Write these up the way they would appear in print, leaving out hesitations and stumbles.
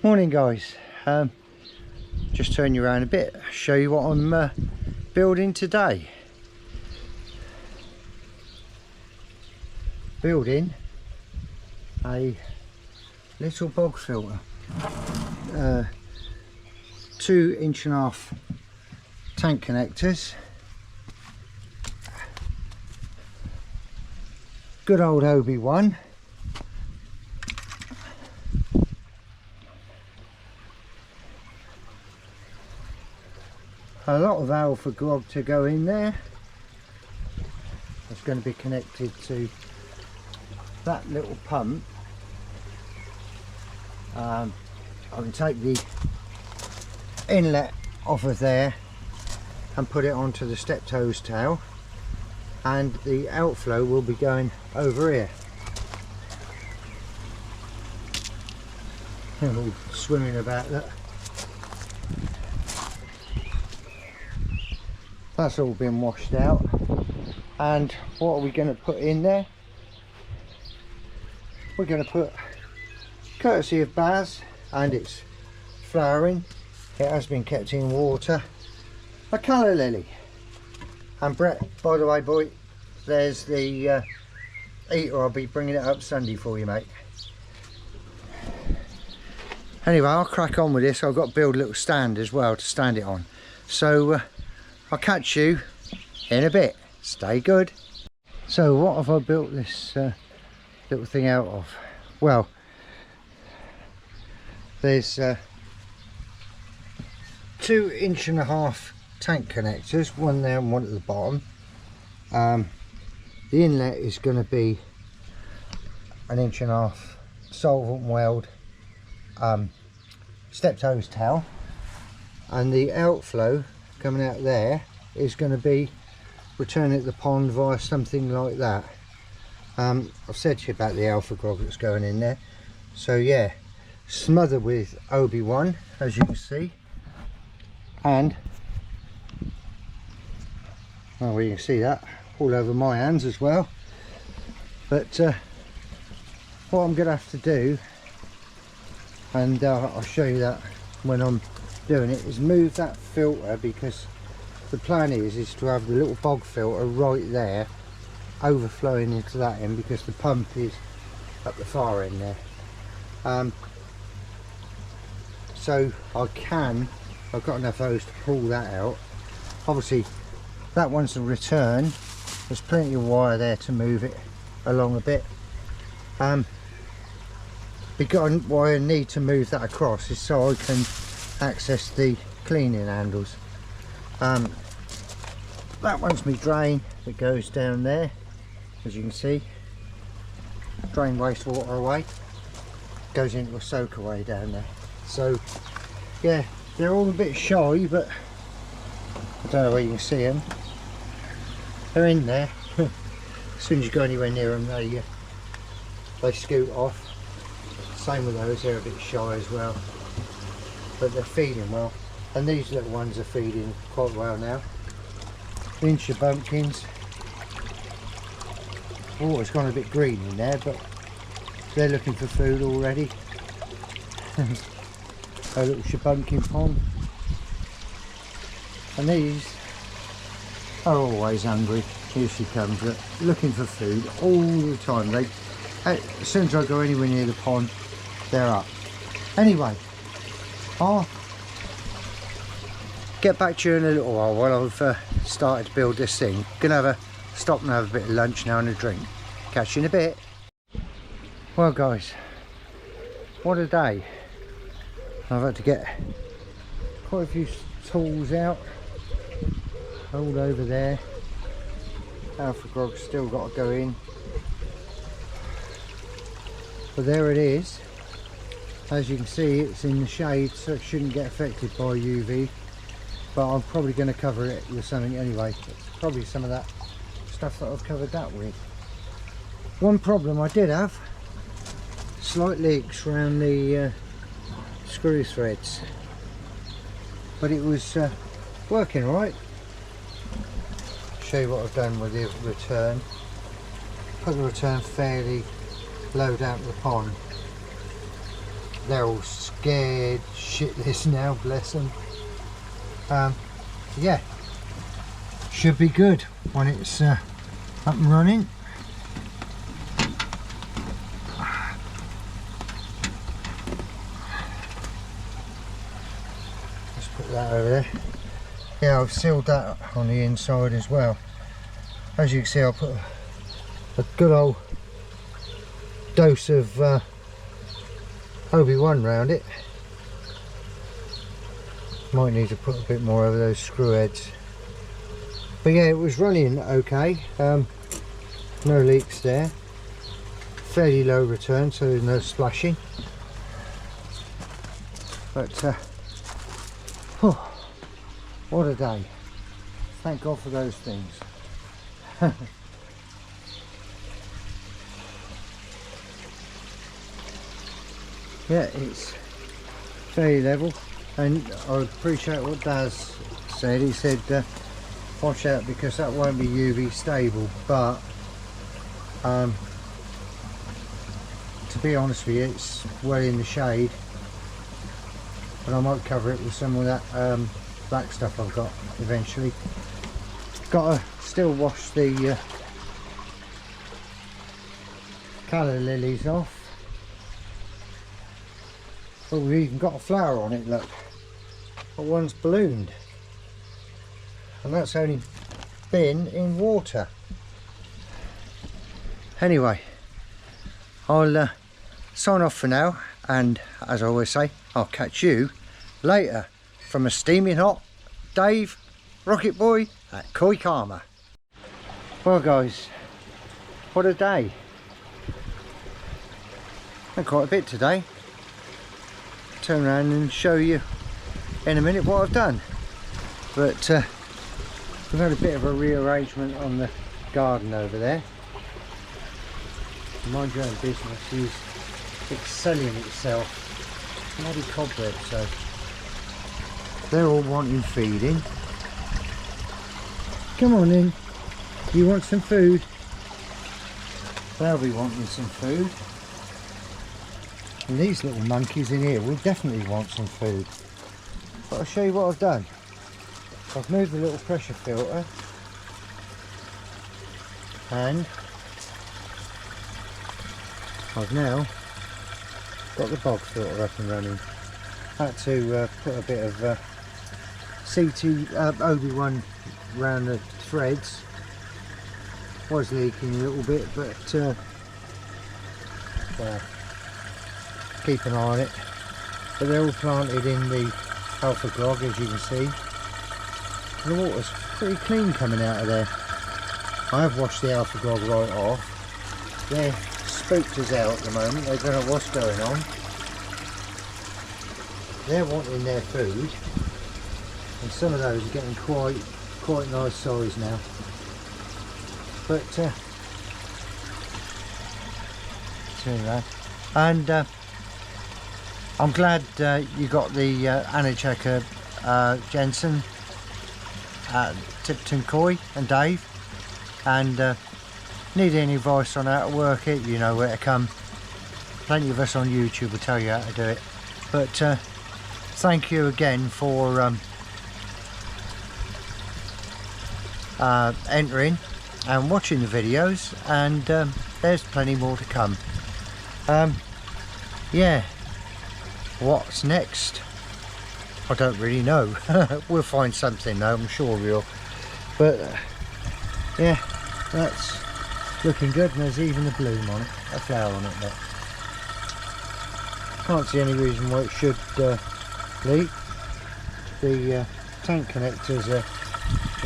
Morning guys, just turn you around a bit, show you what I'm building today. Building a little bog filter, 2.5-inch tank connectors, good old OB1. A lot of alpha grog to go in there. It's going to be connected to that little pump. I can take the inlet off of there and put it onto the step hose tail, and the outflow will be going over here. They're all swimming about that. That's all been washed out, and what are we going to put in there? We're going to put, courtesy of Baz, and it's flowering, it has been kept in water, a colour lily. And Brett, by the way boy, there's the heater. I'll be bringing it up Sunday for you, mate. Anyway, I'll crack on with this. I've got to build a little stand as well to stand it on, so I'll catch you in a bit. Stay good. So what have I built this little thing out of? Well, there's 2.5-inch tank connectors, one there and one at the bottom. The inlet is going to be 1.5 inch solvent weld stepped hose towel, and the outflow coming out there is going to be returning at the pond via something like that. I've said to you about the alpha grog that's going in there. So yeah, smothered with OB1, as you can see, and well, you can see that all over my hands as well. But what I'm going to have to do, and I'll show you that when I'm doing it, is move that filter, because the plan is to have the little bog filter right there overflowing into that end, because the pump is at the far end there. So I've got enough hose to pull that out. Obviously that one's the return, there's plenty of wire there to move it along a bit. Because why I need to move that across is so I can access the cleaning handles. That one's my drain that goes down there, as you can see. Drain wastewater away, goes into a soak away down there. So yeah, they're all a bit shy, but I don't know where you can see them. They're in there. As soon as you go anywhere near them, they scoot off. Same with those, they're a bit shy as well, but they're feeding well, and these little ones are feeding quite well now. Inch of bumpkins. Oh, it's gone a bit green in there, but they're looking for food already. A little shabunkin pond, and these are always hungry. Here she comes, looking for food all the time. They, as soon as I go anywhere near the pond, they're up. Anyway, I'll get back to you in a little while I've started to build this thing. Gonna stop and have a bit of lunch now and a drink. Catch you in a bit. Well guys, what a day. I've had to get quite a few tools out, all over there. Alpha grog's still got to go in, but there it is. As you can see, it's in the shade, so it shouldn't get affected by UV, but I'm probably going to cover it with something anyway. It's probably some of that stuff that I've covered that with. One problem I did have, slight leaks around the screw threads, but it was working right. Show you what I've done with the return. Put the return fairly low down to the pond. they're all scared shitless now, bless them. Yeah, should be good when it's up and running. Let's put that over there. Yeah, I've sealed that on the inside as well. As you can see, I'll put a good old dose of Obi-Wan round it. Might need to put a bit more over those screw heads. But yeah, it was running okay. No leaks there. Fairly low return, so there's no splashing. But oh, what a day. Thank God for those things. Yeah, it's fairly level, and I appreciate what Daz said. He said watch out because that won't be UV stable, but to be honest with you, it's well in the shade, but I might cover it with some of that black stuff I've got eventually. Got to still wash the calla lilies off. Oh, we've even got a flower on it, look. But one's ballooned. And that's only been in water. Anyway, I'll sign off for now, and as I always say, I'll catch you later from a steaming hot Dave Rocket Boy at Koi Karma. Well guys, what a day. And quite a bit today. Turn around and show you in a minute what I've done, but we've had a bit of a rearrangement on the garden over there. Mind your own business is excelling itself. Bloody cobweb, so they're all wanting feeding. Come on in, you want some food? They'll be wanting some food. And these little monkeys in here will definitely want some food. But I'll show you what I've done. I've moved the little pressure filter, and I've now got the bog filter up and running. I had to put a bit of CT Obi-Wan round the threads. Was leaking a little bit, but keep an eye on it. But they're all planted in the alpha glog, as you can see. The water's pretty clean coming out of there. I have washed the alpha glog right off. They're spooked as hell at the moment. They don't know what's going on. They're wanting their food, and some of those are getting quite nice size now. But anyway, and I'm glad you got the Anicheka Jensen, Tipton Koi and Dave, and need any advice on how to work it, you know where to come. Plenty of us on YouTube will tell you how to do it. But thank you again for entering and watching the videos, and there's plenty more to come. Yeah, what's next? I don't really know. We'll find something though, I'm sure we'll. But yeah, that's looking good, and there's even a bloom on it, a flower on it there. Can't see any reason why it should leak. The tank connectors are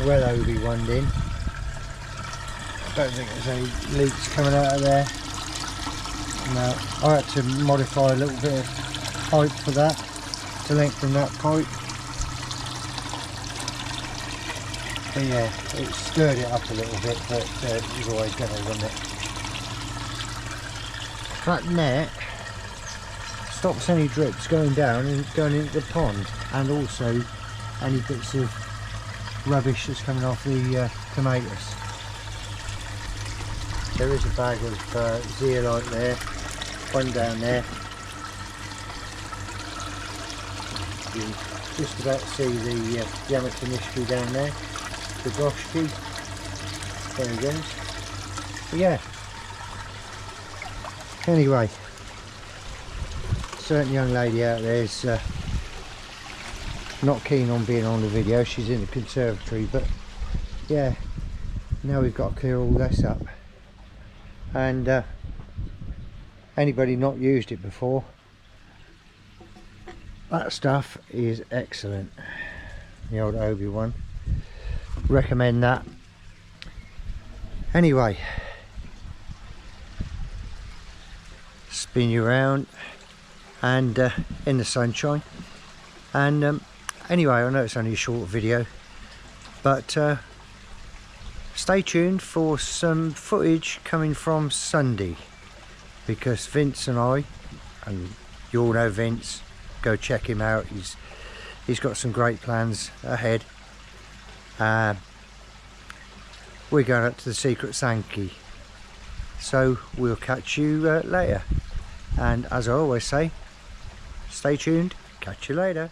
well Obi-Wan'd in. Don't think there's any leaks coming out of there. No, I had to modify a little bit of pipe for that, to lengthen that pipe. But yeah, it stirred it up a little bit, but you've always got to run it. That net stops any drips going down and going into the pond, and also any bits of rubbish that's coming off the tomatoes. There is a bag of zeolite there, one down there. You can just about see the Yamata mystery down there, the Goshki. There he goes. But yeah. Anyway, certain young lady out there is not keen on being on the video. She's in the conservatory, but yeah, now we've got to clear all this up. And anybody not used it before, that stuff is excellent. The old Obi-Wan, recommend that. Anyway, spin you around and in the sunshine. And anyway, I know it's only a short video, but stay tuned for some footage coming from Sunday, because Vince and I, and you all know Vince, go check him out. He's got some great plans ahead. We're going up to the Secret Sankey, so we'll catch you later. And as I always say, stay tuned, catch you later.